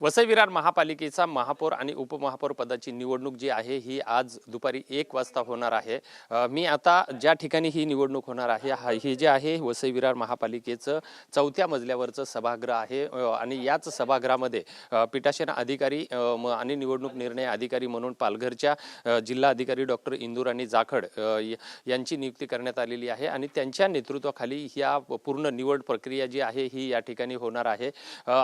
वसई विरार महापालिकेचा महापौर आणि उपमहापौर पदाची निवडणूक जी आहे ही आज दुपारी 1 वाजता होणार आहे। मी आता ज्या ठिकाणी ही निवडणूक होणार आहे ही जे आहे वसई विरार महापालिकेचं 4थ्या मजल्यावरचं सभागृह आहे आणि याच सभागृहामध्ये पीठासीन अधिकारी आणि निवडणूक निर्णय अधिकारी म्हणून पालघरच्या जिल्हा अधिकारी डॉक्टर इंदुराणी जाखड यांची नियुक्ती करण्यात आलेली आहे आणि त्यांच्या नेतृत्वाखाली या पूर्ण निवड प्रक्रिया जी आहे ही या ठिकाणी होणार आहे।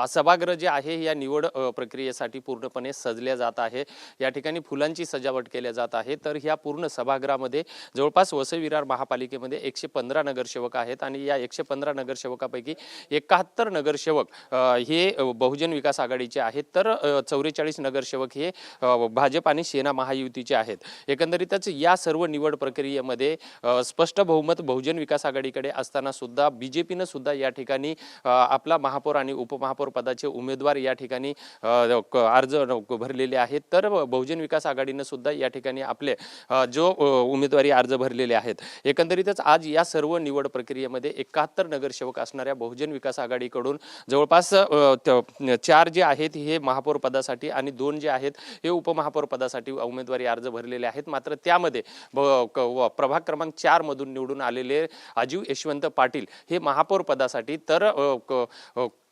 सभागृह जे आहे या निवड प्रक्रियेसाठी पूर्णपणे सजले जात आहे। या ठिकाणी फुलांची सजावट केली जात आहे। तर ह्या पूर्ण सभागृहामध्ये जवळपास वसई विरार महापालिकेमध्ये 115 नगरसेवक आहेत आणि या 115 नगरसेवकापैकी 71 नगरसेवक हे बहुजन विकास आघाडीचे आहेत, तर 44 नगरसेवक हे भाजप आणि सेना महायुतीचे आहेत। एकंदरीतच या सर्व निवड प्रक्रियेमध्ये स्पष्ट बहुमत बहुजन विकास आघाडीकडे असताना सुद्धा बीजेपीने सुद्धा या ठिकाणी आपला महापौर आणि उपमहापौर पदाचे उमेदवार या ठिकाणी अर्ज भरलेले आहेत। तर बहुजन विकास आघाडीने सुद्धा या ठिकाणी आपले जो उमेदवारी अर्ज भरलेले आहेत। एकंदरीतच आज या सर्व निवड प्रक्रियेमध्ये 71 नगरसेवक असणाऱ्या बहुजन विकास आघाडीकडून जवळपास 4 जे आहेत हे महापौर पदासाठी आणि 2 जे आहेत हे उपमहापौर पदासाठी उमेदवारी अर्ज भरलेले आहेत। मात्र त्यामध्ये प्रभाग क्रमांक 4 मधून निवडून आलेले अजीव यशवंत पाटील हे महापौर पदासाठी, तर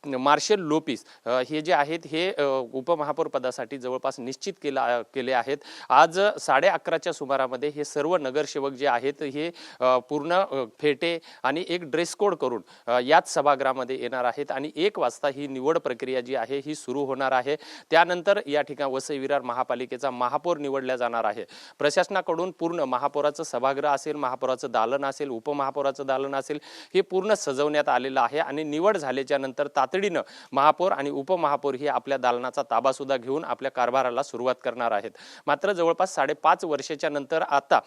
मार्शल लोपिस हे जे आहेत हे उपमहापौर पदासाठी जवळपास निश्चित केले आहेत। आज 11:30च्या सुमारामध्ये हे सर्व नगरसेवक जे आहेत हे पूर्ण फेटे आणि एक ड्रेस कोड करून याच सभागृहामध्ये येणार आहेत आणि 1 वाजता ही निवड प्रक्रिया जी आहे ही सुरू होणार आहे। त्यानंतर या ठिकाणी वसई विरार महापालिकेचा महापौर निवडला जाणार आहे। प्रशासनाकडून पूर्ण महापौराचं सभागृह असेल, महापौराचं दालन असेल, उपमहापौराचं दालन असेल, हे पूर्ण सजवण्यात आलेलं आहे आणि निवड झाल्याच्या नंतर तातडीनं महापौर आणि उपमहापौर हे आपल्या दालनाचा ताबा सुद्धा घेऊन आपल्या कारभाराला सुरुवात करणार आहेत। मात्र जवळपास 5.5 वर्षाच्या नंतर आता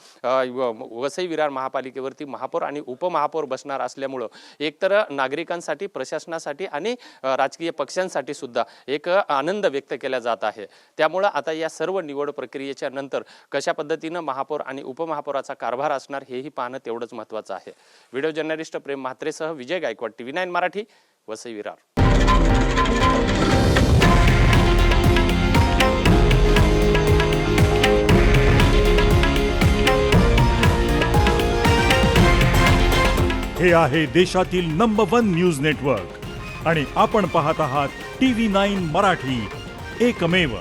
वसई विरार महापालिकेवरती महापौर आणि उपमहापौर बसणार असल्यामुळे एकतर नागरिकांसाठी, प्रशासनासाठी आणि राजकीय पक्षांसाठी सुद्धा एक आनंद व्यक्त केला जात आहे। त्यामुळे आता या सर्व निवड प्रक्रियेच्या नंतर कशा पद्धतीने महापौर आणि उपमहापौराचा कारभार असणार हेही पाहणं तेवढंच महत्त्वाचं आहे। व्हिडिओ जर्नलिस्ट प्रेम म्हात्रेसह विजय गायकवाड, TV9 मराठी, वसई विरार। हे आहे देशातील नंबर 1 न्यूज नेटवर्क आणि आपण पाहत आहात TV9 मराठी, एकमेव।